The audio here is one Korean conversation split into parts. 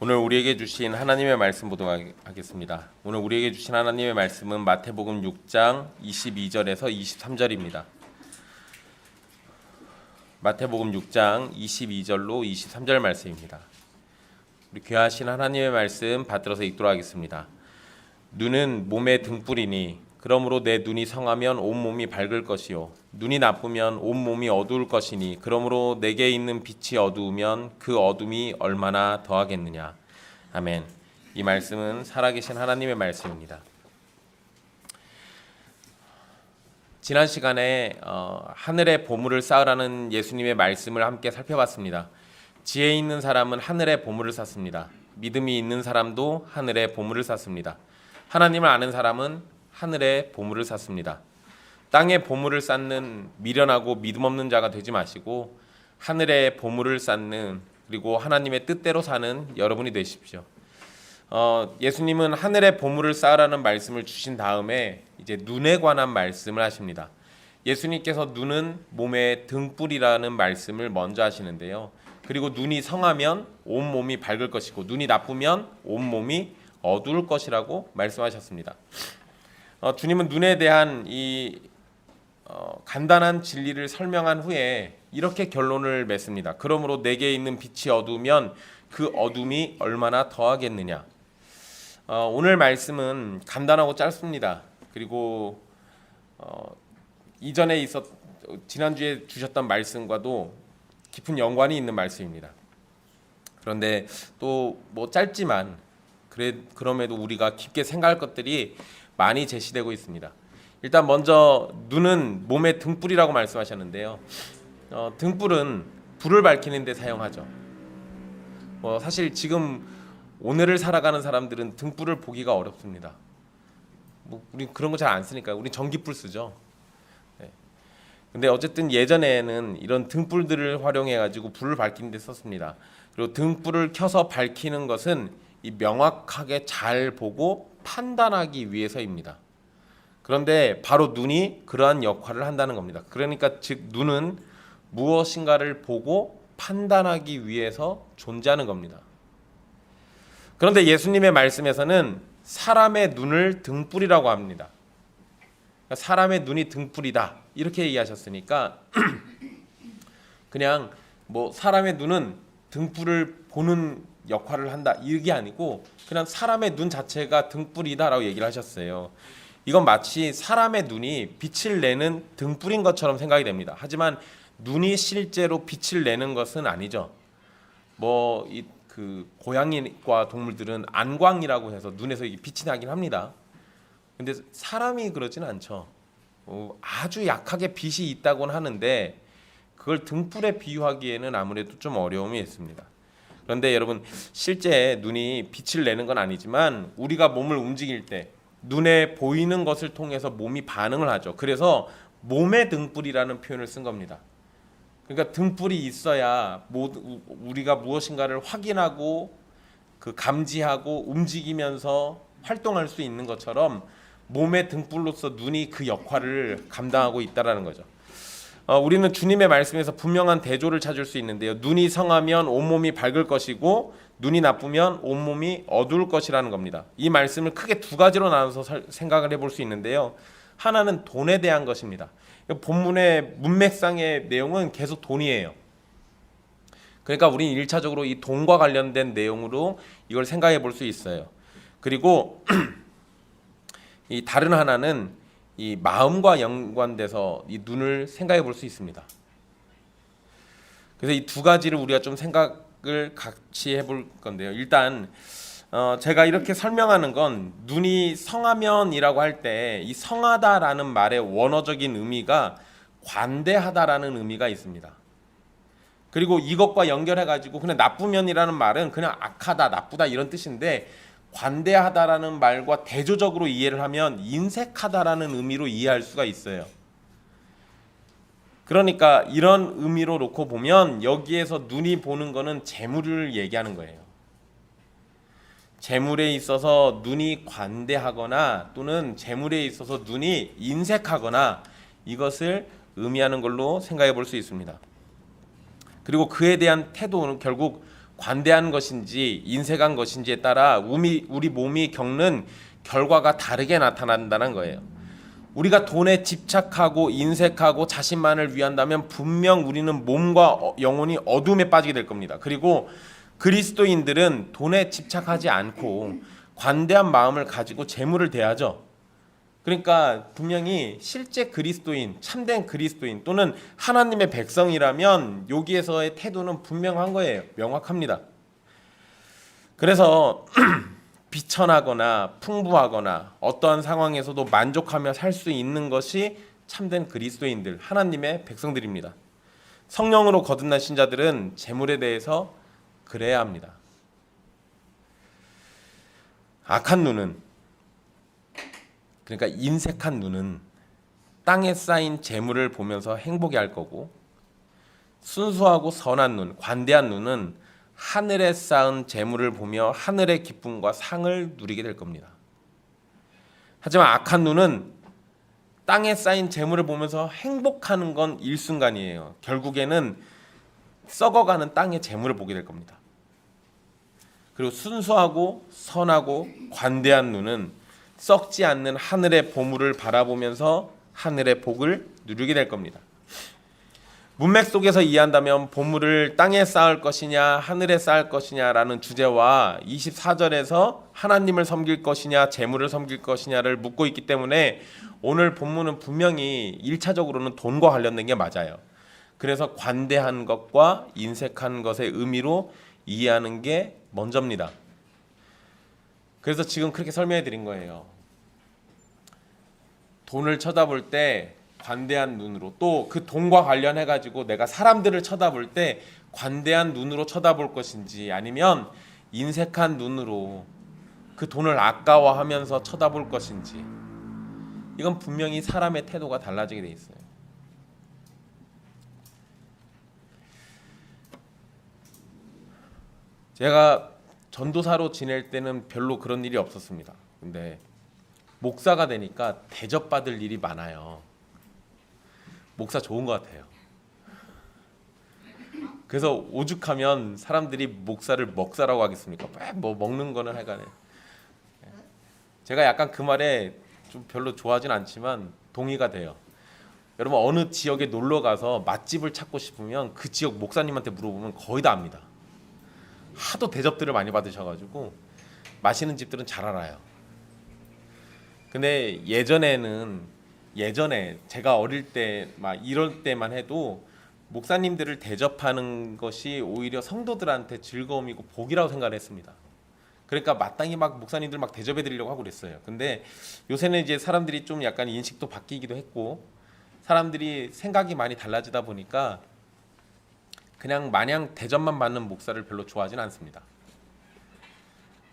오늘 우리에게 주신 하나님의 말씀 보도록 하겠습니다. 오늘 우리에게 주신 하나님의 말씀은 마태복음 6장 22절에서 23절입니다. 마태복음 6장 22절로 23절 말씀입니다. 우리 귀하신 하나님의 말씀 받들어서 읽도록 하겠습니다. 눈은 몸의 등불이니 그러므로 내 눈이 성하면 온 몸이 밝을 것이요 눈이 나쁘면 온 몸이 어두울 것이니 그러므로 내게 있는 빛이 어두우면 그 어둠이 얼마나 더하겠느냐. 아멘. 이 말씀은 살아계신 하나님의 말씀입니다. 지난 시간에 하늘의 보물을 쌓으라는 예수님의 말씀을 함께 살펴봤습니다. 지혜 있는 사람은 하늘의 보물을 쌓습니다. 믿음이 있는 사람도 하늘의 보물을 쌓습니다. 하나님을 아는 사람은 하늘의 보물을 쌓습니다. 땅의 보물을 쌓는 미련하고 믿음 없는 자가 되지 마시고 하늘의 보물을 쌓는 그리고 하나님의 뜻대로 사는 여러분이 되십시오. 예수님은 하늘의 보물을 쌓으라는 말씀을 주신 다음에 이제 눈에 관한 말씀을 하십니다. 예수님께서 눈은 몸의 등불이라는 말씀을 먼저 하시는데요. 그리고 눈이 성하면 온 몸이 밝을 것이고 눈이 나쁘면 온 몸이 어두울 것이라고 말씀하셨습니다. 주님은 눈에 대한 이 간단한 진리를 설명한 후에 이렇게 결론을 맺습니다. 그러므로 내게 있는 빛이 어두우면 그 어둠이 얼마나 더하겠느냐. 오늘 말씀은 간단하고 짧습니다. 그리고 이전에 지난주에 주셨던 말씀과도 깊은 연관이 있는 말씀입니다. 그런데 또 뭐 짧지만 그럼에도 우리가 깊게 생각할 것들이 많이 제시되고 있습니다. 일단 먼저 눈은 몸의 등불이라고 말씀하셨는데요. 등불은 불을 밝히는 데 사용하죠. 사실 지금 오늘을 살아가는 사람들은 등불을 보기가 어렵습니다. 우리 그런 거 잘 안 쓰니까 우리 전기불 쓰죠. 네. 근데 어쨌든 예전에는 이런 등불들을 활용해 가지고 불을 밝히는 데 썼습니다. 그리고 등불을 켜서 밝히는 것은 이 명확하게 잘 보고 판단하기 위해서입니다. 그런데 바로 눈이 그러한 역할을 한다는 겁니다. 그러니까 즉 눈은 무엇인가를 보고 판단하기 위해서 존재하는 겁니다. 그런데 예수님의 말씀에서는 사람의 눈을 등불이라고 합니다. 사람의 눈이 등불이다 이렇게 얘기하셨으니까 그냥 사람의 눈은 등불을 보는 역할을 한다 이게 아니고 그냥 사람의 눈 자체가 등불이다라고 얘기를 하셨어요. 이건 마치 사람의 눈이 빛을 내는 등불인 것처럼 생각이 됩니다. 하지만 눈이 실제로 빛을 내는 것은 아니죠. 고양이과 동물들은 안광이라고 해서 눈에서 빛이 나긴 합니다. 근데 사람이 그러지는 않죠. 아주 약하게 빛이 있다고는 하는데 그걸 등불에 비유하기에는 아무래도 좀 어려움이 있습니다. 그런데 여러분 실제 눈이 빛을 내는 건 아니지만 우리가 몸을 움직일 때 눈에 보이는 것을 통해서 몸이 반응을 하죠. 그래서 몸의 등불이라는 표현을 쓴 겁니다. 그러니까 등불이 있어야 우리가 무엇인가를 확인하고 감지하고 움직이면서 활동할 수 있는 것처럼 몸의 등불로서 눈이 그 역할을 감당하고 있다라는 거죠. 우리는 주님의 말씀에서 분명한 대조를 찾을 수 있는데요. 눈이 성하면 온몸이 밝을 것이고 눈이 나쁘면 온몸이 어두울 것이라는 겁니다. 이 말씀을 크게 두 가지로 나눠서 생각을 해볼 수 있는데요. 하나는 돈에 대한 것입니다. 본문의 문맥상의 내용은 계속 돈이에요. 그러니까 우리는 1차적으로 이 돈과 관련된 내용으로 이걸 생각해 볼 수 있어요. 그리고 이 다른 하나는 이 마음과 연관돼서 이 눈을 생각해 볼 수 있습니다. 그래서 이 두 가지를 우리가 좀 생각을 같이 해볼 건데요. 일단 제가 이렇게 설명하는 건 눈이 성하면이라고 할 때 이 성하다라는 말의 원어적인 의미가 관대하다라는 의미가 있습니다. 그리고 이것과 연결해 가지고 그냥 나쁘면이라는 말은 그냥 악하다, 나쁘다 이런 뜻인데 관대하다라는 말과 대조적으로 이해를 하면 인색하다라는 의미로 이해할 수가 있어요. 그러니까 이런 의미로 놓고 보면 여기에서 눈이 보는 거는 재물을 얘기하는 거예요. 재물에 있어서 눈이 관대하거나 또는 재물에 있어서 눈이 인색하거나 이것을 의미하는 걸로 생각해 볼 수 있습니다. 그리고 그에 대한 태도는 결국 관대한 것인지 인색한 것인지에 따라 우리 몸이 겪는 결과가 다르게 나타난다는 거예요. 우리가 돈에 집착하고 인색하고 자신만을 위한다면 분명 우리는 몸과 영혼이 어둠에 빠지게 될 겁니다. 그리고 그리스도인들은 돈에 집착하지 않고 관대한 마음을 가지고 재물을 대하죠. 그러니까 분명히 실제 그리스도인, 참된 그리스도인 또는 하나님의 백성이라면 여기에서의 태도는 분명한 거예요. 명확합니다. 그래서 비천하거나 풍부하거나 어떠한 상황에서도 만족하며 살 수 있는 것이 참된 그리스도인들, 하나님의 백성들입니다. 성령으로 거듭난 신자들은 재물에 대해서 그래야 합니다. 악한 눈은, 그러니까 인색한 눈은 땅에 쌓인 재물을 보면서 행복해할 거고, 순수하고 선한 눈, 관대한 눈은 하늘에 쌓은 재물을 보며 하늘의 기쁨과 상을 누리게 될 겁니다. 하지만 악한 눈은 땅에 쌓인 재물을 보면서 행복하는 건 일순간이에요. 결국에는 썩어가는 땅의 재물을 보게 될 겁니다. 그리고 순수하고 선하고 관대한 눈은 썩지 않는 하늘의 보물을 바라보면서 하늘의 복을 누리게 될 겁니다. 문맥 속에서 이해한다면 보물을 땅에 쌓을 것이냐 하늘에 쌓을 것이냐라는 주제와 24절에서 하나님을 섬길 것이냐 재물을 섬길 것이냐를 묻고 있기 때문에 오늘 본문은 분명히 1차적으로는 돈과 관련된 게 맞아요. 그래서 관대한 것과 인색한 것의 의미로 이해하는 게 먼저입니다. 그래서 지금 그렇게 설명해 드린 거예요. 돈을 쳐다볼 때 관대한 눈으로, 또 그 돈과 관련해 가지고 내가 사람들을 쳐다볼 때 관대한 눈으로 쳐다볼 것인지 아니면 인색한 눈으로 그 돈을 아까워하면서 쳐다볼 것인지, 이건 분명히 사람의 태도가 달라지게 돼 있어요. 제가 전도사로 지낼 때는 별로 그런 일이 없었습니다. 근데 목사가 되니까 대접받을 일이 많아요. 목사 좋은 것 같아요. 그래서 오죽하면 사람들이 목사를 먹사라고 하겠습니까? 뭐 먹는 거는 하여간에. 제가 약간 그 말에 좀 별로 좋아하진 않지만 동의가 돼요. 여러분 어느 지역에 놀러 가서 맛집을 찾고 싶으면 그 지역 목사님한테 물어보면 거의 다 압니다. 하도 대접들을 많이 받으셔가지고 맛있는 집들은 잘 알아요. 근데 예전에 제가 어릴 때 막 이럴 때만 해도 목사님들을 대접하는 것이 오히려 성도들한테 즐거움이고 복이라고 생각을 했습니다. 그러니까 마땅히 막 목사님들 막 대접해 드리려고 하고 그랬어요. 근데 요새는 이제 사람들이 좀 약간 인식도 바뀌기도 했고 사람들이 생각이 많이 달라지다 보니까 그냥 마냥 대접만 받는 목사를 별로 좋아하진 않습니다.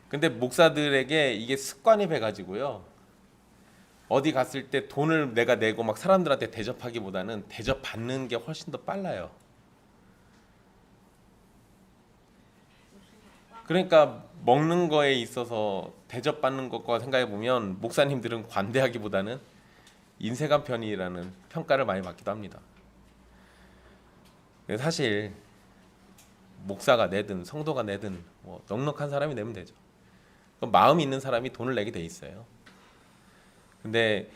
근데 목사들에게 이게 습관이 돼가지고요. 어디 갔을 때 돈을 내가 내고 막 사람들한테 대접하기보다는 대접받는 게 훨씬 더 빨라요. 그러니까 먹는 거에 있어서 대접받는 것과 생각해 보면 목사님들은 관대하기보다는 인색한 편이라는 평가를 많이 받기도 합니다. 사실 목사가 내든 성도가 내든 뭐 넉넉한 사람이 내면 되죠. 마음이 있는 사람이 돈을 내게 돼 있어요. 근데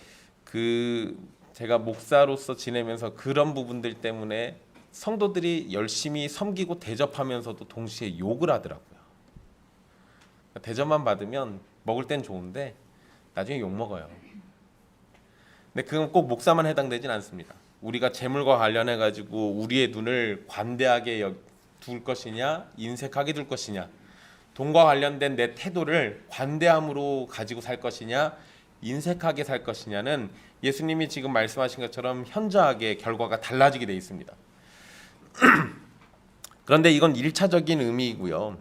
제가 목사로서 지내면서 그런 부분들 때문에 성도들이 열심히 섬기고 대접하면서도 동시에 욕을 하더라고요. 대접만 받으면 먹을 땐 좋은데 나중에 욕 먹어요. 근데 그건 꼭 목사만 해당되진 않습니다. 우리가 재물과 관련해 가지고 우리의 눈을 관대하게 둘 것이냐 인색하게 둘 것이냐, 돈과 관련된 내 태도를 관대함으로 가지고 살 것이냐 인색하게 살 것이냐는 예수님이 지금 말씀하신 것처럼 현저하게 결과가 달라지게 돼 있습니다. 그런데 이건 1차적인 의미이고요.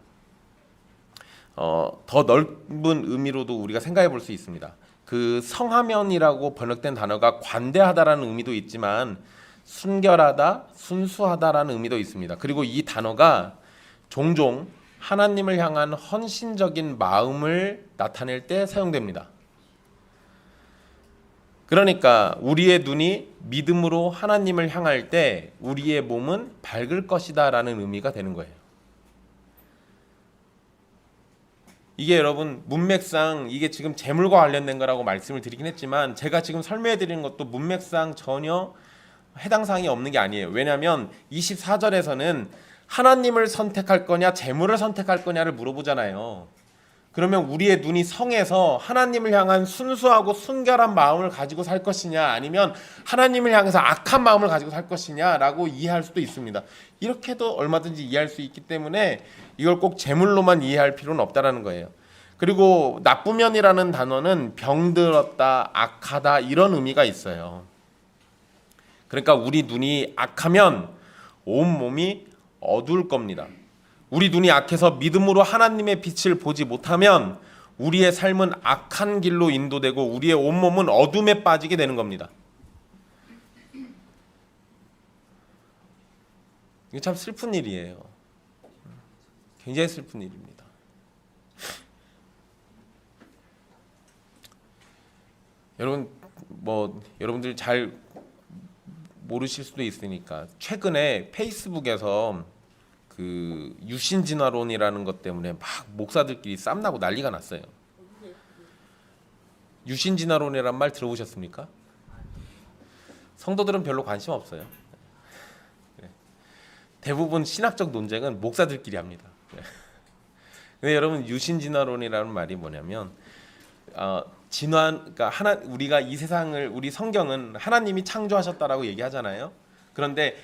더 넓은 의미로도 우리가 생각해 볼 수 있습니다. 그 성하면이라고 번역된 단어가 관대하다라는 의미도 있지만 순결하다, 순수하다라는 의미도 있습니다. 그리고 이 단어가 종종 하나님을 향한 헌신적인 마음을 나타낼 때 사용됩니다. 그러니까 우리의 눈이 믿음으로 하나님을 향할 때 우리의 몸은 밝을 것이다 라는 의미가 되는 거예요. 이게 여러분 문맥상 이게 지금 재물과 관련된 거라고 말씀을 드리긴 했지만 제가 지금 설명해 드리는 것도 문맥상 전혀 해당 사항이 없는 게 아니에요. 왜냐하면 24절에서는 하나님을 선택할 거냐 재물을 선택할 거냐를 물어보잖아요. 그러면 우리의 눈이 성에서 하나님을 향한 순수하고 순결한 마음을 가지고 살 것이냐 아니면 하나님을 향해서 악한 마음을 가지고 살 것이냐라고 이해할 수도 있습니다. 이렇게도 얼마든지 이해할 수 있기 때문에 이걸 꼭 재물로만 이해할 필요는 없다라는 거예요. 그리고 나쁘면이라는 단어는 병들었다, 악하다 이런 의미가 있어요. 그러니까 우리 눈이 악하면 온몸이 어두울 겁니다. 우리 눈이 악해서 믿음으로 하나님의 빛을 보지 못하면 우리의 삶은 악한 길로 인도되고 우리의 온몸은 어둠에 빠지게 되는 겁니다. 이게 참 슬픈 일이에요. 굉장히 슬픈 일입니다. 여러분 여러분들 잘 모르실 수도 있으니까 최근에 페이스북에서 그 유신진화론이라는 것 때문에 막 목사들끼리 쌈나고 난리가 났어요. 유신진화론이란 말 들어보셨습니까? 성도들은 별로 관심 없어요. 대부분 신학적 논쟁은 목사들끼리 합니다. 근데 여러분 유신진화론이라는 말이 뭐냐면 그러니까 우리가 이 세상을 우리 성경은 하나님이 창조하셨다라고 얘기하잖아요. 그런데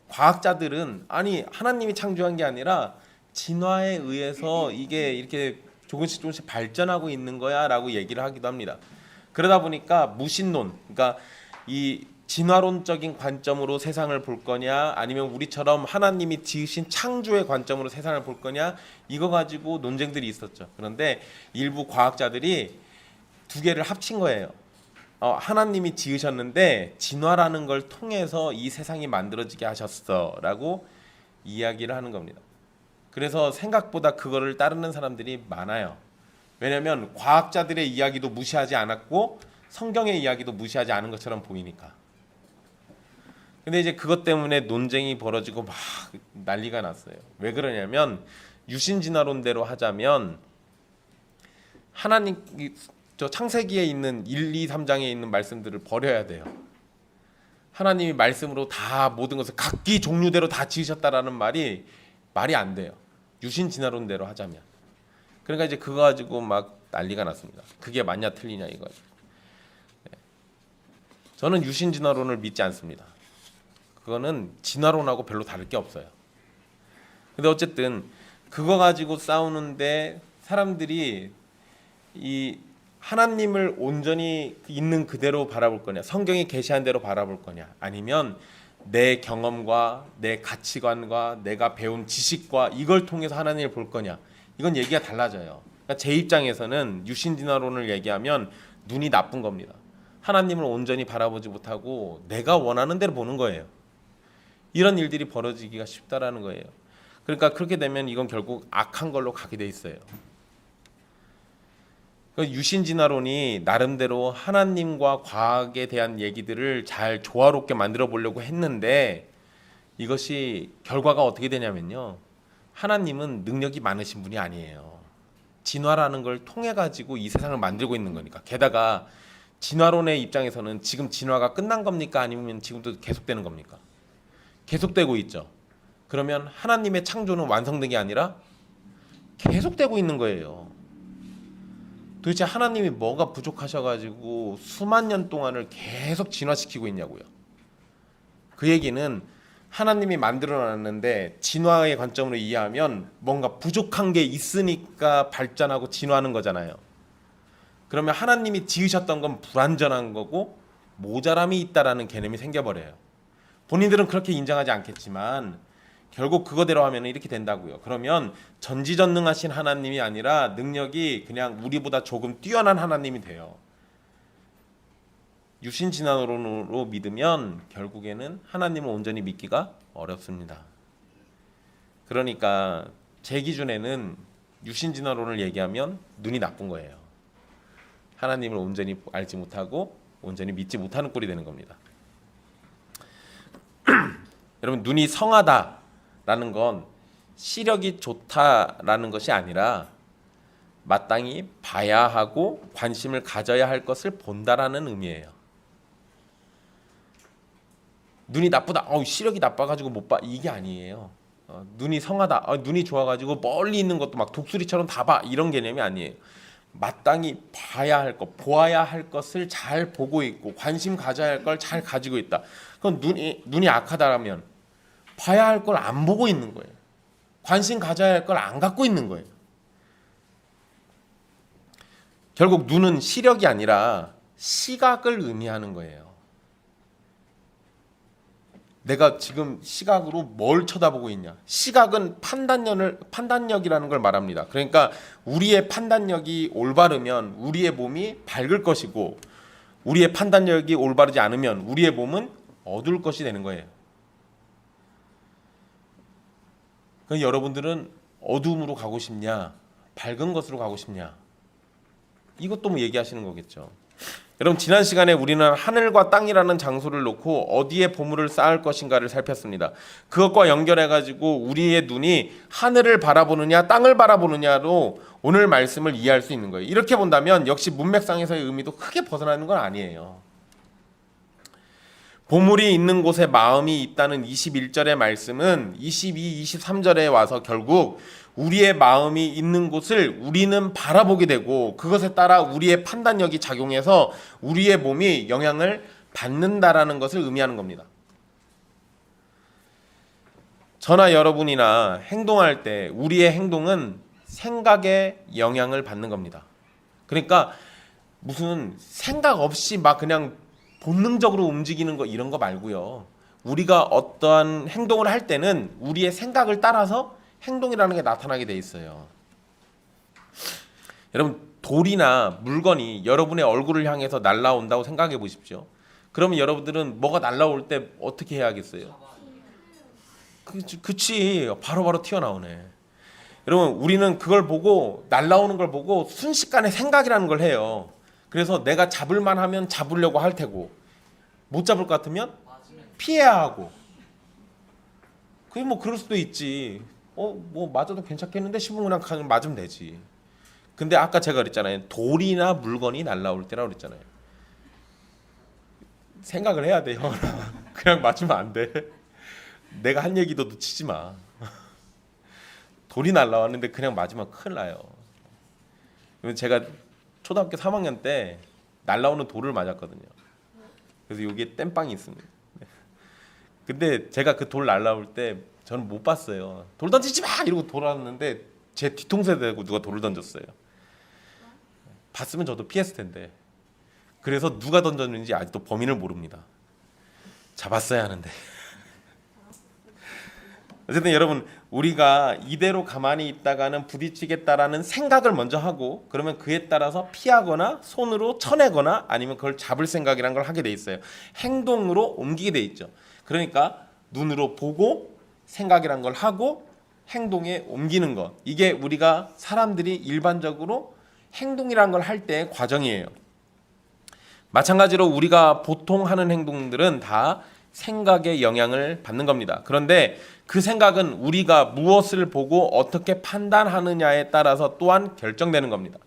과학자들은 아니 하나님이 창조한 게 아니라 진화에 의해서 이게 이렇게 조금씩 발전하고 있는 거야라고 얘기를 하기도 합니다. 그러다 보니까 무신론, 그러니까 이 진화론적인 관점으로 세상을 볼 거냐 아니면 우리처럼 하나님이 지으신 창조의 관점으로 세상을 볼 거냐 이거 가지고 논쟁들이 있었죠. 그런데 일부 과학자들이 두 개를 합친 거예요. 하나님이 지으셨는데 진화라는 걸 통해서 이 세상이 만들어지게 하셨어라고 이야기를 하는 겁니다. 그래서 생각보다 그거를 따르는 사람들이 많아요. 왜냐하면 과학자들의 이야기도 무시하지 않았고 성경의 이야기도 무시하지 않은 것처럼 보이니까. 근데 이제 그것 때문에 논쟁이 벌어지고 막 난리가 났어요. 왜 그러냐면 유신진화론대로 하자면 하나님 저 창세기에 있는 1, 2, 3장에 있는 말씀들을 버려야 돼요. 하나님이 말씀으로 다 모든 것을 각기 종류대로 다 지으셨다라는 말이 안 돼요. 유신진화론대로 하자면. 그러니까 이제 그거 가지고 막 난리가 났습니다. 그게 맞냐 틀리냐 이거죠. 저는 유신진화론을 믿지 않습니다. 그거는 진화론하고 별로 다를 게 없어요. 근데 어쨌든 그거 가지고 싸우는데 사람들이 이 하나님을 온전히 있는 그대로 바라볼 거냐, 성경이 계시한 대로 바라볼 거냐, 아니면 내 경험과 내 가치관과 내가 배운 지식과 이걸 통해서 하나님을 볼 거냐, 이건 얘기가 달라져요. 그러니까 제 입장에서는 유신진화론을 얘기하면 눈이 나쁜 겁니다. 하나님을 온전히 바라보지 못하고 내가 원하는 대로 보는 거예요. 이런 일들이 벌어지기가 쉽다라는 거예요. 그러니까 그렇게 되면 이건 결국 악한 걸로 가게 돼 있어요. 유신진화론이 나름대로 하나님과 과학에 대한 얘기들을 잘 조화롭게 만들어 보려고 했는데 이것이 결과가 어떻게 되냐면요. 하나님은 능력이 많으신 분이 아니에요. 진화라는 걸 통해 가지고 이 세상을 만들고 있는 거니까. 게다가 진화론의 입장에서는 지금 진화가 끝난 겁니까? 아니면 지금도 계속되는 겁니까? 계속되고 있죠. 그러면 하나님의 창조는 완성된 게 아니라 계속되고 있는 거예요. 도대체 하나님이 뭐가 부족하셔가지고 수만 년 동안을 계속 진화시키고 있냐고요. 그 얘기는 하나님이 만들어놨는데 진화의 관점으로 이해하면 뭔가 부족한 게 있으니까 발전하고 진화하는 거잖아요. 그러면 하나님이 지으셨던 건 불완전한 거고 모자람이 있다라는 개념이 생겨버려요. 본인들은 그렇게 인정하지 않겠지만 결국 그거대로 하면 이렇게 된다고요. 그러면 전지전능하신 하나님이 아니라 능력이 그냥 우리보다 조금 뛰어난 하나님이 돼요. 유신진화론으로 믿으면 결국에는 하나님을 온전히 믿기가 어렵습니다. 그러니까 제 기준에는 유신진화론을 얘기하면 눈이 나쁜 거예요. 하나님을 온전히 알지 못하고 온전히 믿지 못하는 꼴이 되는 겁니다. 여러분, 눈이 성하다라는 건 시력이 좋다라는 것이 아니라 마땅히 봐야 하고 관심을 가져야 할 것을 본다라는 의미예요. 눈이 나쁘다, 시력이 나빠가지고 못 봐, 이게 아니에요. 눈이 성하다, 눈이 좋아가지고 멀리 있는 것도 막 독수리처럼 다 봐, 이런 개념이 아니에요. 마땅히 봐야 할 것, 보아야 할 것을 잘 보고 있고 관심 가져야 할 걸 잘 가지고 있다. 그건 눈이 악하다라면 봐야 할 걸 안 보고 있는 거예요. 관심 가져야 할 걸 안 갖고 있는 거예요. 결국 눈은 시력이 아니라 시각을 의미하는 거예요. 내가 지금 시각으로 뭘 쳐다보고 있냐. 시각은 판단력이라는 걸 말합니다. 그러니까 우리의 판단력이 올바르면 우리의 몸이 밝을 것이고, 우리의 판단력이 올바르지 않으면 우리의 몸은 어두울 것이 되는 거예요. 그래서 여러분들은 어두움으로 가고 싶냐, 밝은 것으로 가고 싶냐, 이것도 뭐 얘기하시는 거겠죠. 여러분, 지난 시간에 우리는 하늘과 땅이라는 장소를 놓고 어디에 보물을 쌓을 것인가를 살폈습니다. 그것과 연결해가지고 우리의 눈이 하늘을 바라보느냐 땅을 바라보느냐로 오늘 말씀을 이해할 수 있는 거예요. 이렇게 본다면 역시 문맥상에서의 의미도 크게 벗어나는 건 아니에요. 보물이 있는 곳에 마음이 있다는 21절의 말씀은 22, 23절에 와서 결국 우리의 마음이 있는 곳을 우리는 바라보게 되고 그것에 따라 우리의 판단력이 작용해서 우리의 몸이 영향을 받는다라는 것을 의미하는 겁니다. 저나 여러분이나 행동할 때 우리의 행동은 생각에 영향을 받는 겁니다. 그러니까 무슨 생각 없이 막 그냥 본능적으로 움직이는 거, 이런 거 말고요. 우리가 어떠한 행동을 할 때는 우리의 생각을 따라서 행동이라는 게 나타나게 돼 있어요. 여러분, 돌이나 물건이 여러분의 얼굴을 향해서 날아온다고 생각해 보십시오. 그러면 여러분들은 뭐가 날아올 때 어떻게 해야겠어요? 그치, 바로바로 튀어나오네. 여러분, 우리는 그걸 보고, 날아오는 걸 보고 순식간에 생각이라는 걸 해요. 그래서 내가 잡을만 하면 잡으려고 할 테고, 못 잡을 것 같으면 피해야 하고. 그게 뭐 그럴 수도 있지. 뭐 맞아도 괜찮겠는데 싶으면 그냥 맞으면 되지. 근데 아까 제가 그랬잖아요. 돌이나 물건이 날아올 때라고 그랬잖아요. 생각을 해야 돼요. 그냥 맞으면 안 돼. 내가 한 얘기도 놓치지 마. 돌이 날아왔는데 그냥 맞으면 큰일 나요. 제가 초등학교 3학년 때 날아오는 돌을 맞았거든요. 그래서 여기에 땜빵이 있습니다. 근데 제가 그 돌 날아올 때 저는 못 봤어요. 돌 던지지 마! 이러고 돌았는데 제 뒤통수에 대고 누가 돌을 던졌어요. 봤으면 저도 피했을 텐데. 그래서 누가 던졌는지 아직도 범인을 모릅니다. 잡았어야 하는데. 어쨌든 여러분, 우리가 이대로 가만히 있다가는 부딪히겠다라는 생각을 먼저 하고, 그러면 그에 따라서 피하거나 손으로 쳐내거나 아니면 그걸 잡을 생각이란 걸 하게 돼 있어요. 행동으로 옮기게 돼 있죠. 그러니까 눈으로 보고 생각이란 걸 하고 행동에 옮기는 것, 이게 우리가 사람들이 일반적으로 행동이란 걸 할 때의 과정이에요. 마찬가지로 우리가 보통 하는 행동들은 다 생각의 영향을 받는 겁니다. 그런데 그 생각은 우리가 무엇을 보고 어떻게 판단하느냐에 따라서 또한 결정되는 겁니다.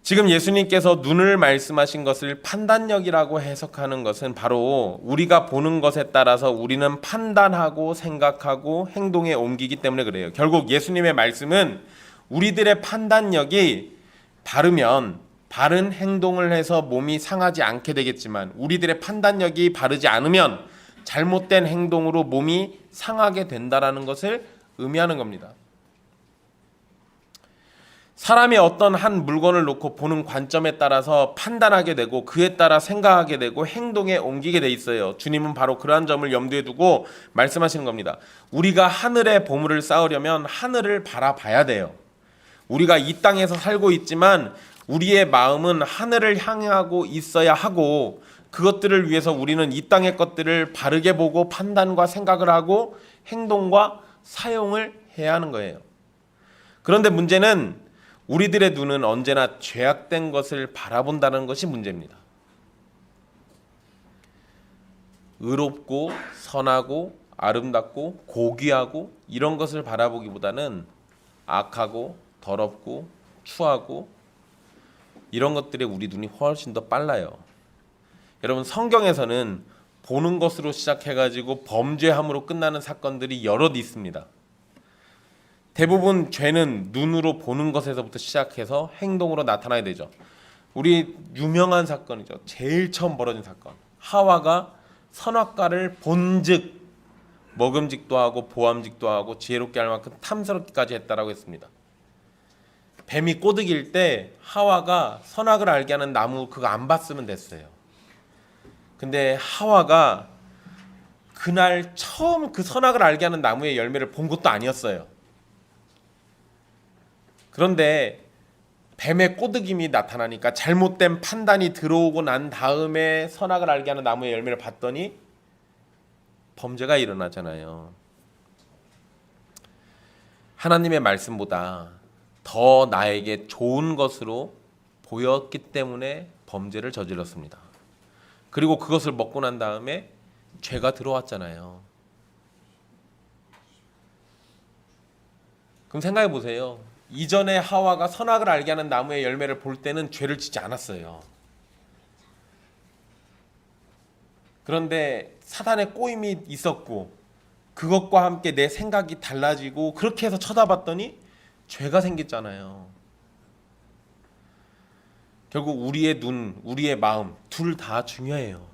지금 예수님께서 눈을 말씀하신 것을 판단력이라고 해석하는 것은 바로 우리가 보는 것에 따라서 우리는 판단하고 생각하고 행동에 옮기기 때문에 그래요. 결국 예수님의 말씀은 우리들의 판단력이 바르면 바른 행동을 해서 몸이 상하지 않게 되겠지만, 우리들의 판단력이 바르지 않으면 잘못된 행동으로 몸이 상하게 된다라는 것을 의미하는 겁니다. 사람이 어떤 한 물건을 놓고 보는 관점에 따라서 판단하게 되고 그에 따라 생각하게 되고 행동에 옮기게 돼 있어요. 주님은 바로 그러한 점을 염두에 두고 말씀하시는 겁니다. 우리가 하늘에 보물을 쌓으려면 하늘을 바라봐야 돼요. 우리가 이 땅에서 살고 있지만 우리의 마음은 하늘을 향하고 있어야 하고, 그것들을 위해서 우리는 이 땅의 것들을 바르게 보고 판단과 생각을 하고 행동과 사용을 해야 하는 거예요. 그런데 문제는 우리들의 눈은 언제나 죄악된 것을 바라본다는 것이 문제입니다. 의롭고 선하고 아름답고 고귀하고 이런 것을 바라보기보다는 악하고 더럽고 추하고 이런 것들에 우리 눈이 훨씬 더 빨라요. 여러분 성경에서는 보는 것으로 시작해가지고 범죄함으로 끝나는 사건들이 여럿 있습니다. 대부분 죄는 눈으로 보는 것에서부터 시작해서 행동으로 나타나야 되죠. 우리 유명한 사건이죠. 제일 처음 벌어진 사건. 하와가 선악과를 본즉 먹음직도 하고 보암직도 하고 지혜롭게 할 만큼 탐스럽기까지 했다라고 했습니다. 뱀이 꼬드길 때 하와가 선악을 알게 하는 나무 그거 안 봤으면 됐어요. 근데 하와가 그날 처음 그 선악을 알게 하는 나무의 열매를 본 것도 아니었어요. 그런데 뱀의 꼬드김이 나타나니까 잘못된 판단이 들어오고 난 다음에 선악을 알게 하는 나무의 열매를 봤더니 범죄가 일어나잖아요. 하나님의 말씀보다 더 나에게 좋은 것으로 보였기 때문에 범죄를 저질렀습니다. 그리고 그것을 먹고 난 다음에 죄가 들어왔잖아요. 그럼 생각해 보세요. 이전에 하와가 선악을 알게 하는 나무의 열매를 볼 때는 죄를 짓지 않았어요. 그런데 사단의 꼬임이 있었고 그것과 함께 내 생각이 달라지고 그렇게 해서 쳐다봤더니 죄가 생겼잖아요. 결국 우리의 눈, 우리의 마음 둘 다 중요해요.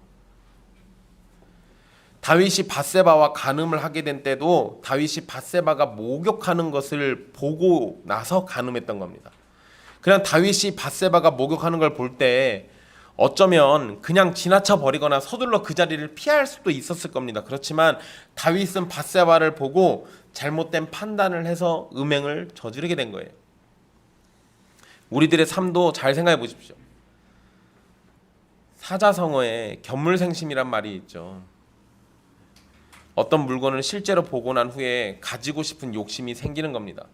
다윗이 밧세바와 간음을 하게 된 때도 다윗이 밧세바가 목욕하는 것을 보고 나서 간음했던 겁니다. 그냥 다윗이 밧세바가 목욕하는 걸 볼 때 어쩌면 그냥 지나쳐 버리거나 서둘러 그 자리를 피할 수도 있었을 겁니다. 그렇지만 다윗은 밧세바를 보고 잘못된 판단을 해서 음행을 저지르게 된 거예요. 우리들의 삶도 잘 생각해 보십시오. 사자성어에 견물생심이란 말이 있죠. 어떤 물건을 실제로 보고 난 후에 가지고 싶은 욕심이 생기는 겁니다.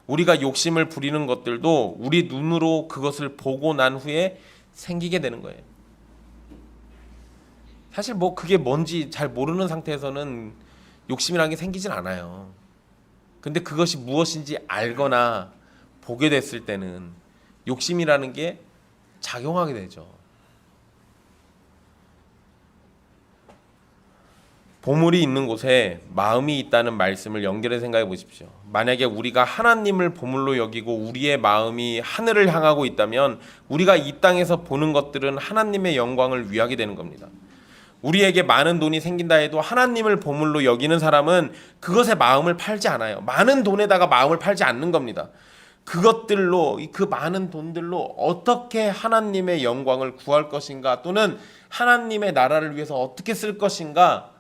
우리가 욕심을 부리는 것들도 우리 눈으로 그것을 보고 난 후에 생기게 되는 거예요. 사실 뭐 그게 뭔지 잘 모르는 상태에서는 욕심이라는 게 생기진 않아요. 근데 그것이 무엇인지 알거나 보게 됐을 때는 욕심이라는 게 작용하게 되죠. 보물이 있는 곳에 마음이 있다는 말씀을 연결해 생각해 보십시오. 만약에 우리가 하나님을 보물로 여기고 우리의 마음이 하늘을 향하고 있다면 우리가 이 땅에서 보는 것들은 하나님의 영광을 위하게 되는 겁니다. 우리에게 많은 돈이 생긴다 해도 하나님을 보물로 여기는 사람은 그것에 마음을 팔지 않아요. 많은 돈에다가 마음을 팔지 않는 겁니다. 그것들로, 그 많은 돈들로 어떻게 하나님의 영광을 구할 것인가, 또는 하나님의 나라를 위해서 어떻게 쓸 것인가,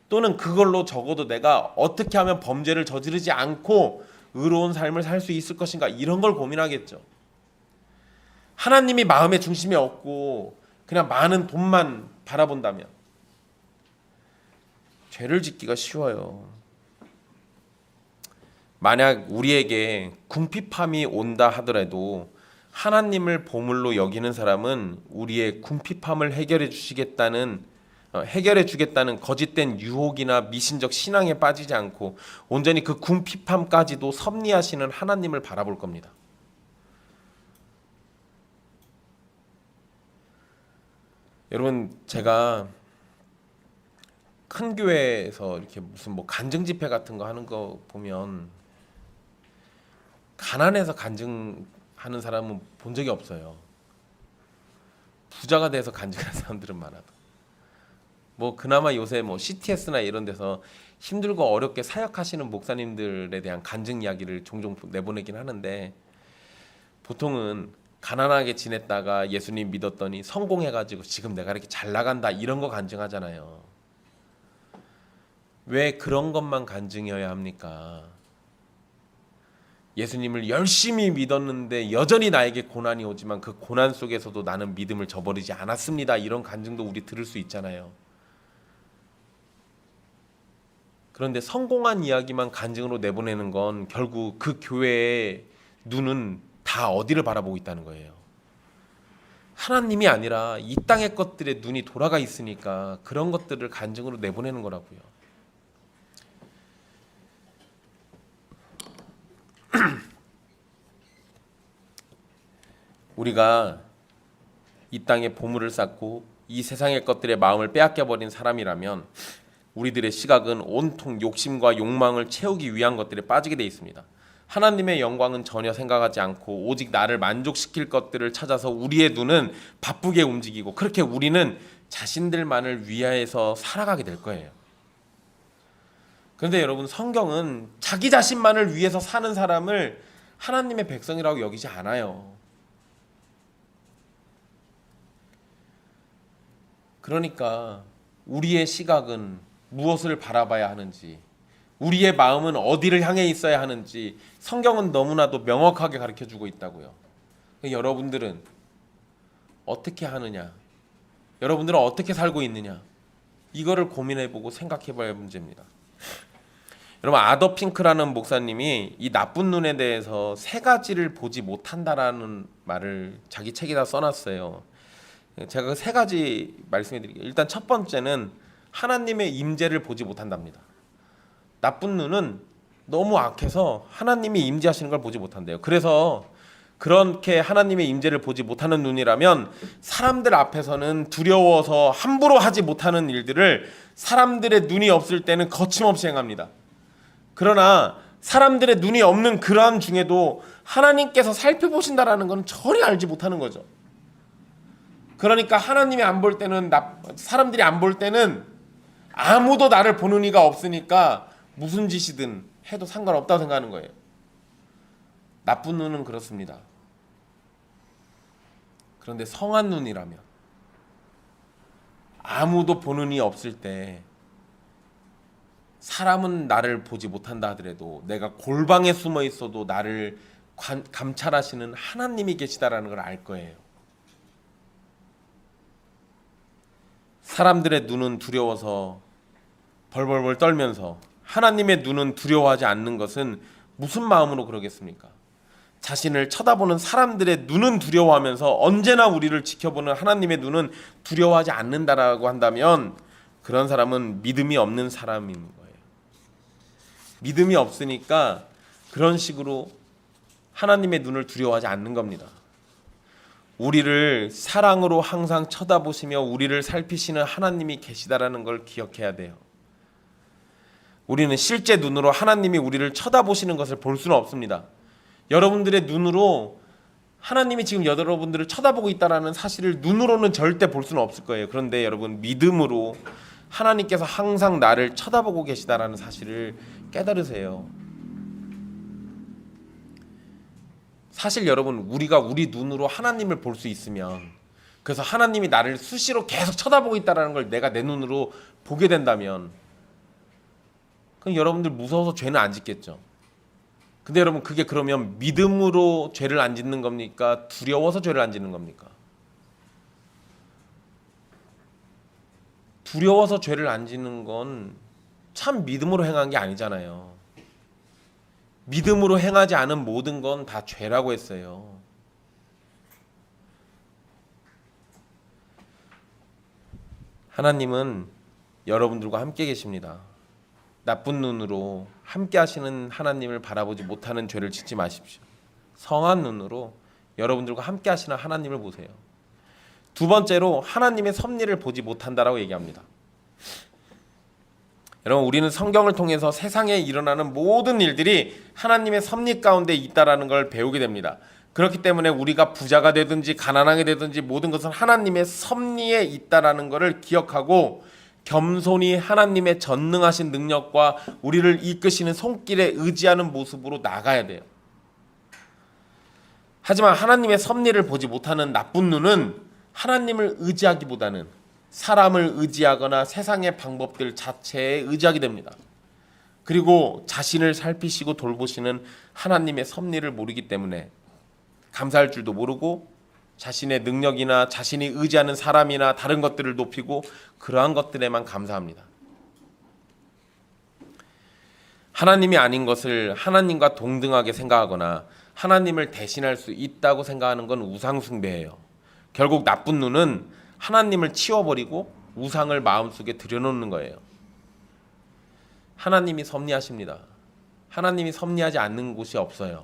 또는 그걸로 적어도 내가 어떻게 하면 범죄를 저지르지 않고 의로운 삶을 살 수 있을 것인가, 이런 걸 고민하겠죠. 하나님이 마음의 중심에 없고 그냥 많은 돈만 바라본다면 죄를 짓기가 쉬워요. 만약 우리에게 궁핍함이 온다 하더라도 하나님을 보물로 여기는 사람은 우리의 궁핍함을 해결해 주겠다는 거짓된 유혹이나 미신적 신앙에 빠지지 않고 온전히 그 궁핍함까지도 섭리하시는 하나님을 바라볼 겁니다. 여러분, 제가 큰 교회에서 이렇게 무슨 뭐 간증 집회 같은 거 하는 거 보면 가난해서 간증하는 사람은 본 적이 없어요. 부자가 돼서 간증하는 사람들은 많아도. 뭐 그나마 요새 뭐 CTS나 이런 데서 힘들고 어렵게 사역하시는 목사님들에 대한 간증 이야기를 종종 내보내긴 하는데, 보통은 가난하게 지냈다가 예수님 믿었더니 성공해가지고 지금 내가 이렇게 잘 나간다, 이런 거 간증하잖아요. 왜 그런 것만 간증해야 합니까? 예수님을 열심히 믿었는데 여전히 나에게 고난이 오지만 그 고난 속에서도 나는 믿음을 저버리지 않았습니다, 이런 간증도 우리 들을 수 있잖아요. 그런데 성공한 이야기만 간증으로 내보내는 건 결국 그 교회의 눈은 다 어디를 바라보고 있다는 거예요. 하나님이 아니라 이 땅의 것들에 눈이 돌아가 있으니까 그런 것들을 간증으로 내보내는 거라고요. 우리가 이 땅에 보물을 쌓고 이 세상의 것들의 마음을 빼앗겨 버린 사람이라면 우리들의 시각은 온통 욕심과 욕망을 채우기 위한 것들에 빠지게 돼 있습니다. 하나님의 영광은 전혀 생각하지 않고 오직 나를 만족시킬 것들을 찾아서 우리의 눈은 바쁘게 움직이고, 그렇게 우리는 자신들만을 위하여서 살아가게 될 거예요. 그런데 여러분, 성경은 자기 자신만을 위해서 사는 사람을 하나님의 백성이라고 여기지 않아요. 그러니까 우리의 시각은 무엇을 바라봐야 하는지, 우리의 마음은 어디를 향해 있어야 하는지 성경은 너무나도 명확하게 가르쳐주고 있다고요. 여러분들은 어떻게 하느냐, 여러분들은 어떻게 살고 있느냐, 이거를 고민해보고 생각해봐야 할 문제입니다. 여러분, 아더 핑크라는 목사님이 이 나쁜 눈에 대해서 세 가지를 보지 못한다라는 말을 자기 책에다 써놨어요. 제가 그 세 가지 말씀해 드릴게요. 일단 첫 번째는 하나님의 임재를 보지 못한답니다. 나쁜 눈은 너무 악해서 하나님이 임재하시는 걸 보지 못한대요. 그래서 그렇게 하나님의 임재를 보지 못하는 눈이라면 사람들 앞에서는 두려워서 함부로 하지 못하는 일들을 사람들의 눈이 없을 때는 거침없이 행합니다. 그러나 사람들의 눈이 없는 그러한 중에도 하나님께서 살펴보신다라는 건 전혀 알지 못하는 거죠. 그러니까 하나님이 안 볼 때는, 사람들이 안 볼 때는 아무도 나를 보는 이가 없으니까 무슨 짓이든 해도 상관없다고 생각하는 거예요. 나쁜 눈은 그렇습니다. 그런데 성한 눈이라면 아무도 보는 이 없을 때 사람은 나를 보지 못한다 하더라도 내가 골방에 숨어 있어도 나를 감찰하시는 하나님이 계시다라는 걸 알 거예요. 사람들의 눈은 두려워서 벌벌벌 떨면서 하나님의 눈은 두려워하지 않는 것은 무슨 마음으로 그러겠습니까? 자신을 쳐다보는 사람들의 눈은 두려워하면서 언제나 우리를 지켜보는 하나님의 눈은 두려워하지 않는다라고 한다면 그런 사람은 믿음이 없는 사람인 거예요. 믿음이 없으니까 그런 식으로 하나님의 눈을 두려워하지 않는 겁니다. 우리를 사랑으로 항상 쳐다보시며 우리를 살피시는 하나님이 계시다라는 걸 기억해야 돼요. 우리는 실제 눈으로 하나님이 우리를 쳐다보시는 것을 볼 수는 없습니다. 여러분들의 눈으로 하나님이 지금 여러분들을 쳐다보고 있다는 사실을 눈으로는 절대 볼 수는 없을 거예요. 그런데 여러분, 믿음으로 하나님께서 항상 나를 쳐다보고 계시다는 사실을 깨달으세요. 사실 여러분, 우리가 우리 눈으로 하나님을 볼 수 있으면, 그래서 하나님이 나를 수시로 계속 쳐다보고 있다는 걸 내가 내 눈으로 보게 된다면 그럼 여러분들 무서워서 죄는 안 짓겠죠. 근데 여러분, 그게 그러면 믿음으로 죄를 안 짓는 겁니까? 두려워서 죄를 안 짓는 겁니까? 두려워서 죄를 안 짓는 건 참 믿음으로 행한 게 아니잖아요. 믿음으로 행하지 않은 모든 건 다 죄라고 했어요. 하나님은 여러분들과 함께 계십니다. 나쁜 눈으로 함께 하시는 하나님을 바라보지 못하는 죄를 짓지 마십시오. 성한 눈으로 여러분들과 함께 하시는 하나님을 보세요. 두 번째로 하나님의 섭리를 보지 못한다라고 얘기합니다. 여러분, 우리는 성경을 통해서 세상에 일어나는 모든 일들이 하나님의 섭리 가운데 있다라는 걸 배우게 됩니다. 그렇기 때문에 우리가 부자가 되든지 가난하게 되든지 모든 것은 하나님의 섭리에 있다라는 것을 기억하고 겸손히 하나님의 전능하신 능력과 우리를 이끄시는 손길에 의지하는 모습으로 나가야 돼요. 하지만 하나님의 섭리를 보지 못하는 나쁜 눈은 하나님을 의지하기보다는 사람을 의지하거나 세상의 방법들 자체에 의지하게 됩니다. 그리고 자신을 살피시고 돌보시는 하나님의 섭리를 모르기 때문에 감사할 줄도 모르고 자신의 능력이나 자신이 의지하는 사람이나 다른 것들을 높이고 그러한 것들에만 감사합니다. 하나님이 아닌 것을 하나님과 동등하게 생각하거나 하나님을 대신할 수 있다고 생각하는 건 우상숭배예요. 결국 나쁜 눈은 하나님을 치워버리고 우상을 마음속에 들여놓는 거예요. 하나님이 섭리하십니다. 하나님이 섭리하지 않는 곳이 없어요.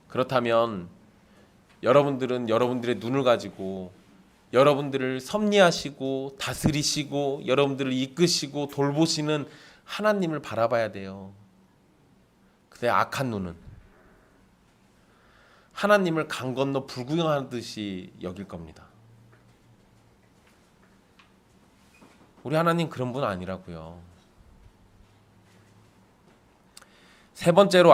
그렇다면 여러분들은 여러분들의 눈을 가지고 여러분들을 섭리하시고 다스리시고 여러분들을 이끄시고 돌보시는 하나님을 바라봐야 돼요. 근데 악한 눈은 하나님을 강 건너 불구경하듯이 여길 겁니다. 우리 하나님 그런 분 아니라고요. 세 번째로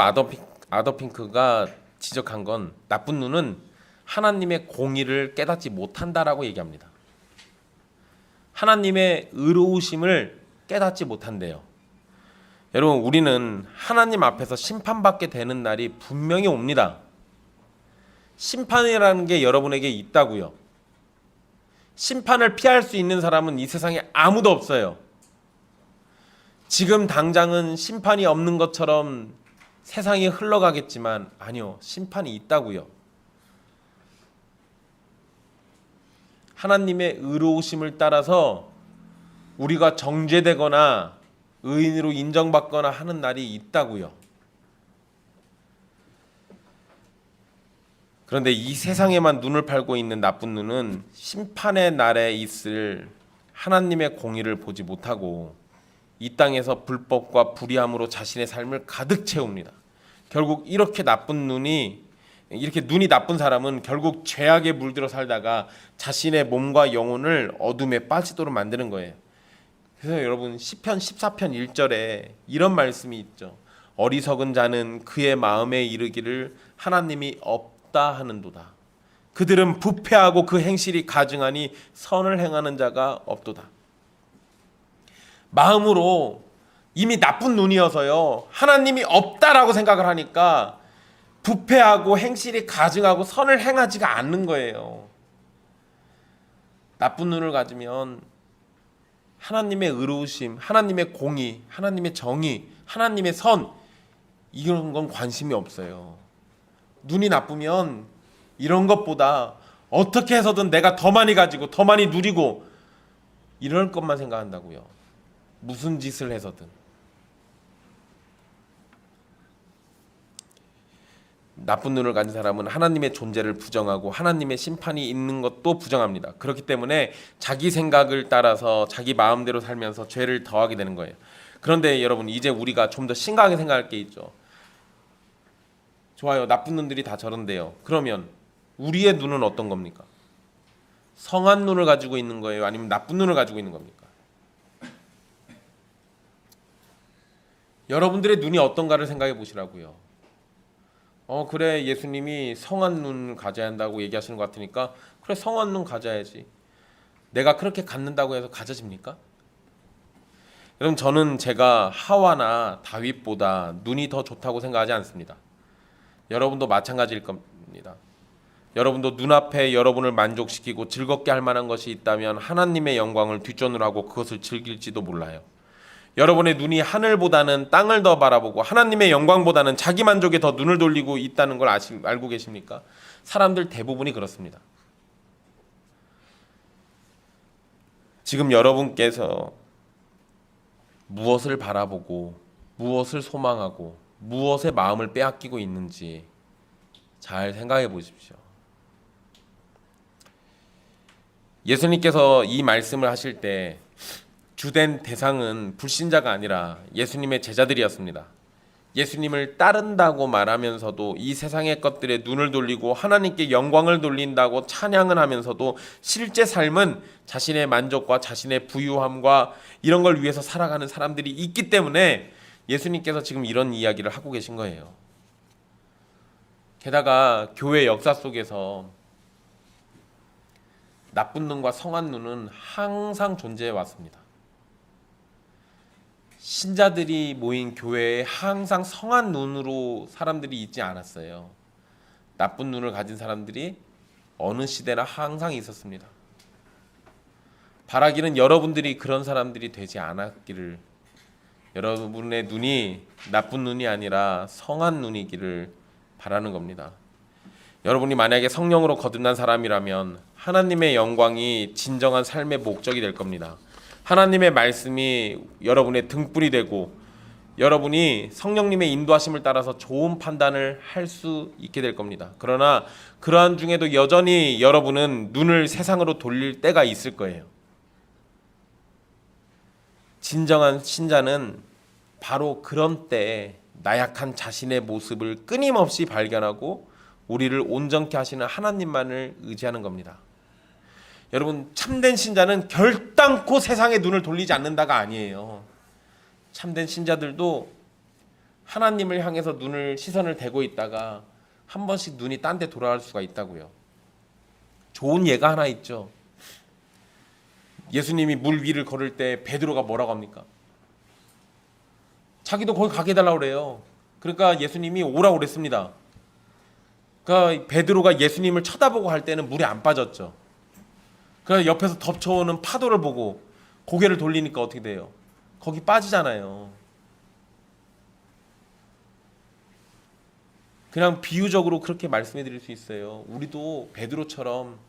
아더핑크가 지적한 건 나쁜 눈은 하나님의 공의를 깨닫지 못한다라고 얘기합니다. 하나님의 의로우심을 깨닫지 못한대요. 여러분, 우리는 하나님 앞에서 심판받게 되는 날이 분명히 옵니다. 심판이라는 게 여러분에게 있다고요. 심판을 피할 수 있는 사람은 이 세상에 아무도 없어요. 지금 당장은 심판이 없는 것처럼 세상이 흘러가겠지만 아니요, 심판이 있다고요. 하나님의 의로우심을 따라서 우리가 정죄되거나 의인으로 인정받거나 하는 날이 있다고요. 그런데 이 세상에만 눈을 팔고 있는 나쁜 눈은 심판의 날에 있을 하나님의 공의를 보지 못하고 이 땅에서 불법과 불의함으로 자신의 삶을 가득 채웁니다. 결국 이렇게 눈이 나쁜 사람은 결국 죄악에 물들어 살다가 자신의 몸과 영혼을 어둠에 빠지도록 만드는 거예요. 그래서 여러분 시편 14편 1절에 이런 말씀이 있죠. 어리석은 자는 그의 마음에 이르기를 하나님이 없다 하는도다. 그들은 부패하고 그 행실이 가증하니 선을 행하는 자가 없도다. 마음으로 이미 나쁜 눈이어서요, 하나님이 없다라고 생각을 하니까 부패하고 행실이 가증하고 선을 행하지가 않는 거예요. 나쁜 눈을 가지면 하나님의 의로우심, 하나님의 공의, 하나님의 정의, 하나님의 선, 이런 건 관심이 없어요. 눈이 나쁘면 이런 것보다 어떻게 해서든 내가 더 많이 가지고 더 많이 누리고 이럴 것만 생각한다고요. 무슨 짓을 해서든. 나쁜 눈을 가진 사람은 하나님의 존재를 부정하고 하나님의 심판이 있는 것도 부정합니다. 그렇기 때문에 자기 생각을 따라서 자기 마음대로 살면서 죄를 더하게 되는 거예요. 그런데 여러분, 이제 우리가 좀 더 심각하게 생각할 게 있죠. 좋아요, 나쁜 눈들이 다 저런데요. 그러면 우리의 눈은 어떤 겁니까? 성한 눈을 가지고 있는 거예요? 아니면 나쁜 눈을 가지고 있는 겁니까? 여러분들의 눈이 어떤가를 생각해 보시라고요. 그래, 예수님이 성한 눈 가져야 한다고 얘기하시는 것 같으니까 그래, 성한 눈 가져야지. 내가 그렇게 갖는다고 해서 가져집니까? 여러분, 저는 제가 하와나 다윗보다 눈이 더 좋다고 생각하지 않습니다. 여러분도 마찬가지일 겁니다. 여러분도 눈앞에 여러분을 만족시키고 즐겁게 할 만한 것이 있다면 하나님의 영광을 뒷전으로 하고 그것을 즐길지도 몰라요. 여러분의 눈이 하늘보다는 땅을 더 바라보고 하나님의 영광보다는 자기 만족에 더 눈을 돌리고 있다는 걸 알고 계십니까? 사람들 대부분이 그렇습니다. 지금 여러분께서 무엇을 바라보고 무엇을 소망하고 무엇에 마음을 빼앗기고 있는지 잘 생각해 보십시오. 예수님께서 이 말씀을 하실 때 주된 대상은 불신자가 아니라 예수님의 제자들이었습니다. 예수님을 따른다고 말하면서도 이 세상의 것들에 눈을 돌리고 하나님께 영광을 돌린다고 찬양을 하면서도 실제 삶은 자신의 만족과 자신의 부유함과 이런 걸 위해서 살아가는 사람들이 있기 때문에 예수님께서 지금 이런 이야기를 하고 계신 거예요. 게다가 교회 역사 속에서 나쁜 눈과 성한 눈은 항상 존재해 왔습니다. 신자들이 모인 교회에 항상 성한 눈으로 사람들이 있지 않았어요. 나쁜 눈을 가진 사람들이 어느 시대나 항상 있었습니다. 바라기는 여러분들이 그런 사람들이 되지 않았기를, 여러분의 눈이 나쁜 눈이 아니라 성한 눈이기를 바라는 겁니다. 여러분이 만약에 성령으로 거듭난 사람이라면 하나님의 영광이 진정한 삶의 목적이 될 겁니다. 하나님의 말씀이 여러분의 등불이 되고 여러분이 성령님의 인도하심을 따라서 좋은 판단을 할 수 있게 될 겁니다. 그러나 그러한 중에도 여전히 여러분은 눈을 세상으로 돌릴 때가 있을 거예요. 진정한 신자는 바로 그런 때에 나약한 자신의 모습을 끊임없이 발견하고 우리를 온전케 하시는 하나님만을 의지하는 겁니다. 여러분, 참된 신자는 결단코 세상에 눈을 돌리지 않는다가 아니에요. 참된 신자들도 하나님을 향해서 시선을 대고 있다가 한 번씩 눈이 딴 데 돌아갈 수가 있다고요. 좋은 예가 하나 있죠. 예수님이 물 위를 걸을 때 베드로가 뭐라고 합니까? 자기도 거기 가게 해달라고 그래요. 그러니까 예수님이 오라고 그랬습니다. 그러니까 베드로가 예수님을 쳐다보고 할 때는 물에 안 빠졌죠. 그래서 옆에서 덮쳐오는 파도를 보고 고개를 돌리니까 어떻게 돼요? 거기 빠지잖아요. 그냥 비유적으로 그렇게 말씀해 드릴 수 있어요. 우리도 베드로처럼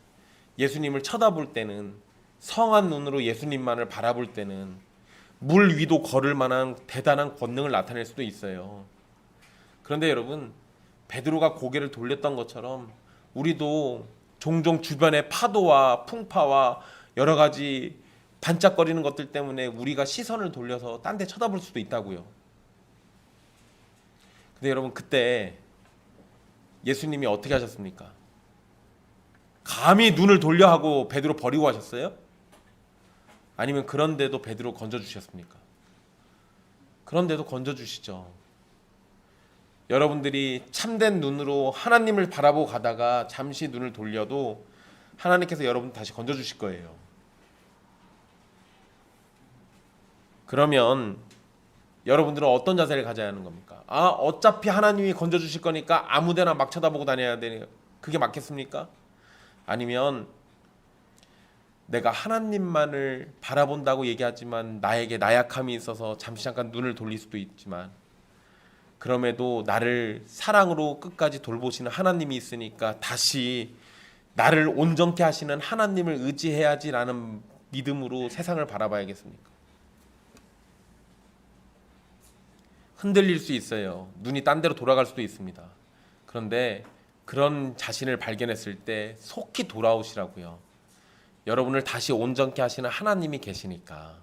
예수님을 쳐다볼 때는, 성한 눈으로 예수님만을 바라볼 때는 물 위도 걸을 만한 대단한 권능을 나타낼 수도 있어요. 그런데 여러분, 베드로가 고개를 돌렸던 것처럼 우리도 종종 주변의 파도와 풍파와 여러 가지 반짝거리는 것들 때문에 우리가 시선을 돌려서 딴 데 쳐다볼 수도 있다고요. 근데 여러분, 그때 예수님이 어떻게 하셨습니까? 감히 눈을 돌려 하고 베드로 버리고 하셨어요? 아니면 그런데도 베드로 건져주셨습니까? 그런데도 건져주시죠. 여러분들이 참된 눈으로 하나님을 바라보고 가다가 잠시 눈을 돌려도 하나님께서 여러분 다시 건져주실 거예요. 그러면 여러분들은 어떤 자세를 가져야 하는 겁니까? 어차피 하나님이 건져주실 거니까 아무데나 막 쳐다보고 다녀야 되는, 그게 맞겠습니까? 아니면 내가 하나님만을 바라본다고 얘기하지만 나에게 나약함이 있어서 잠시 잠깐 눈을 돌릴 수도 있지만, 그럼에도 나를 사랑으로 끝까지 돌보시는 하나님이 있으니까 다시 나를 온전케 하시는 하나님을 의지해야지라는 믿음으로 세상을 바라봐야겠습니까? 흔들릴 수 있어요. 눈이 딴 데로 돌아갈 수도 있습니다. 그런데 그런 자신을 발견했을 때 속히 돌아오시라고요. 여러분을 다시 온전케 하시는 하나님이 계시니까.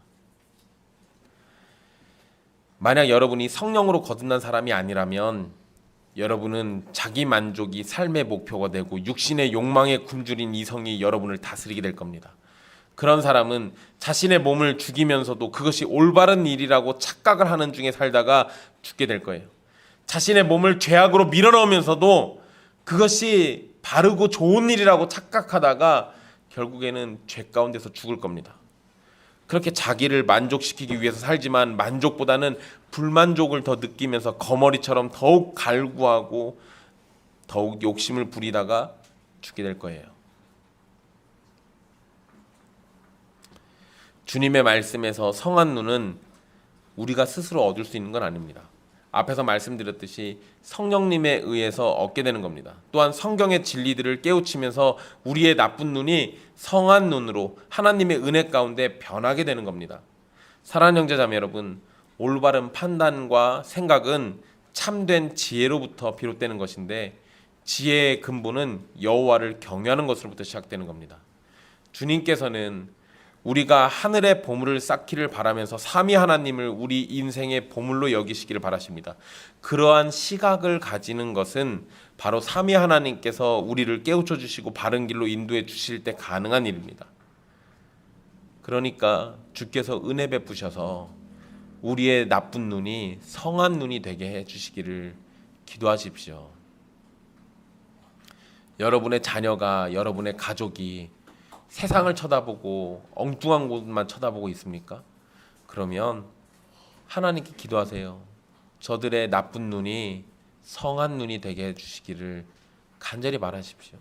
만약 여러분이 성령으로 거듭난 사람이 아니라면 여러분은 자기 만족이 삶의 목표가 되고 육신의 욕망에 굶주린 이성이 여러분을 다스리게 될 겁니다. 그런 사람은 자신의 몸을 죽이면서도 그것이 올바른 일이라고 착각을 하는 중에 살다가 죽게 될 거예요. 자신의 몸을 죄악으로 밀어넣으면서도 그것이 바르고 좋은 일이라고 착각하다가 결국에는 죄 가운데서 죽을 겁니다. 그렇게 자기를 만족시키기 위해서 살지만 만족보다는 불만족을 더 느끼면서 거머리처럼 더욱 갈구하고 더욱 욕심을 부리다가 죽게 될 거예요. 주님의 말씀에서 성한 눈은 우리가 스스로 얻을 수 있는 건 아닙니다. 앞에서 말씀드렸듯이 성령님에 의해서 얻게 되는 겁니다. 또한 성경의 진리들을 깨우치면서 우리의 나쁜 눈이 성한 눈으로 하나님의 은혜 가운데 변하게 되는 겁니다. 사랑하는 형제자매 여러분, 올바른 판단과 생각은 참된 지혜로부터 비롯되는 것인데, 지혜의 근본은 여호와를 경외하는 것으로부터 시작되는 겁니다. 주님께서는 우리가 하늘의 보물을 쌓기를 바라면서 삼위 하나님을 우리 인생의 보물로 여기시기를 바라십니다. 그러한 시각을 가지는 것은 바로 삼위 하나님께서 우리를 깨우쳐 주시고 바른 길로 인도해 주실 때 가능한 일입니다. 그러니까 주께서 은혜 베푸셔서 우리의 나쁜 눈이 성한 눈이 되게 해 주시기를 기도하십시오. 여러분의 자녀가, 여러분의 가족이 세상을 쳐다보고 엉뚱한 곳만 쳐다보고 있습니까? 그러면 하나님께 기도하세요. 저들의 나쁜 눈이 성한 눈이 되게 해주시기를 간절히 바라십시오.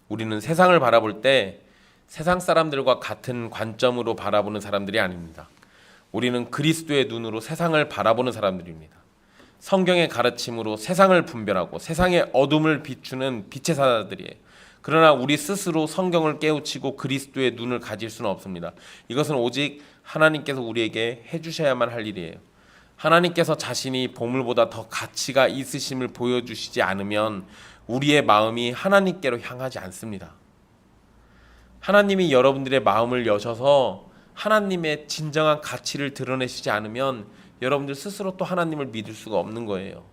우리는 세상을 바라볼 때 세상 사람들과 같은 관점으로 바라보는 사람들이 아닙니다. 우리는 그리스도의 눈으로 세상을 바라보는 사람들입니다. 성경의 가르침으로 세상을 분별하고 세상의 어둠을 비추는 빛의 사자들이에요. 그러나 우리 스스로 성경을 깨우치고 그리스도의 눈을 가질 수는 없습니다. 이것은 오직 하나님께서 우리에게 해주셔야만 할 일이에요. 하나님께서 자신이 보물보다 더 가치가 있으심을 보여주시지 않으면 우리의 마음이 하나님께로 향하지 않습니다. 하나님이 여러분들의 마음을 여셔서 하나님의 진정한 가치를 드러내시지 않으면 여러분들 스스로 또 하나님을 믿을 수가 없는 거예요.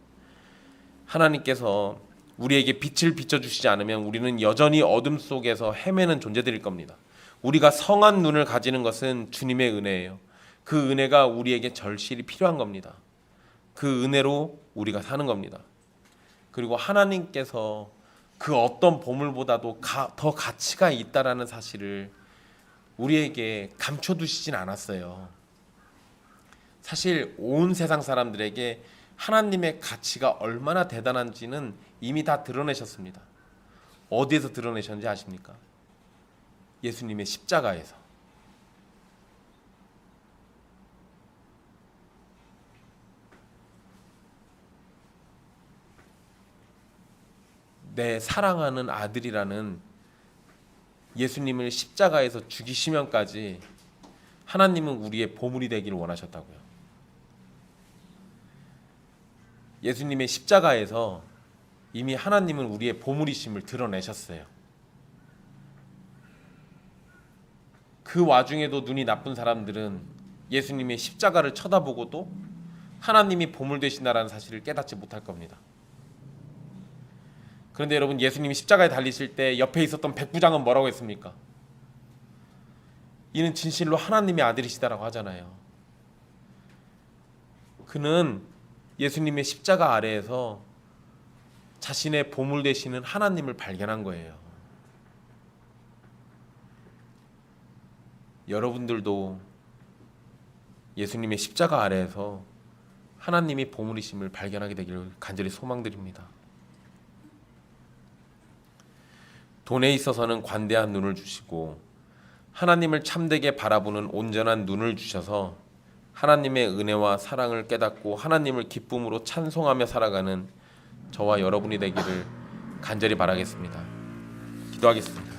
하나님께서 우리에게 빛을 비춰주시지 않으면 우리는 여전히 어둠 속에서 헤매는 존재들일 겁니다. 우리가 성한 눈을 가지는 것은 주님의 은혜예요. 그 은혜가 우리에게 절실히 필요한 겁니다. 그 은혜로 우리가 사는 겁니다. 그리고 하나님께서 그 어떤 보물보다도 더 가치가 있다라는 사실을 우리에게 감춰두시진 않았어요. 사실 온 세상 사람들에게 하나님의 가치가 얼마나 대단한지는 이미 다 드러내셨습니다. 어디에서 드러내셨는지 아십니까? 예수님의 십자가에서. 내 사랑하는 아들이라는 예수님을 십자가에서 죽이시면까지 하나님은 우리의 보물이 되기를 원하셨다고요. 예수님의 십자가에서 이미 하나님은 우리의 보물이심을 드러내셨어요. 그 와중에도 눈이 나쁜 사람들은 예수님의 십자가를 쳐다보고도 하나님이 보물 되신다라는 사실을 깨닫지 못할 겁니다. 그런데 여러분, 예수님이 십자가에 달리실 때 옆에 있었던 백부장은 뭐라고 했습니까? 이는 진실로 하나님의 아들이시다라고 하잖아요. 그는 예수님의 십자가 아래에서 자신의 보물 되시는 하나님을 발견한 거예요. 여러분들도 예수님의 십자가 아래에서 하나님이 보물이심을 발견하게 되기를 간절히 소망드립니다. 돈에 있어서는 관대한 눈을 주시고 하나님을 참되게 바라보는 온전한 눈을 주셔서 하나님의 은혜와 사랑을 깨닫고 하나님을 기쁨으로 찬송하며 살아가는 저와 여러분이 되기를 간절히 바라겠습니다. 기도하겠습니다.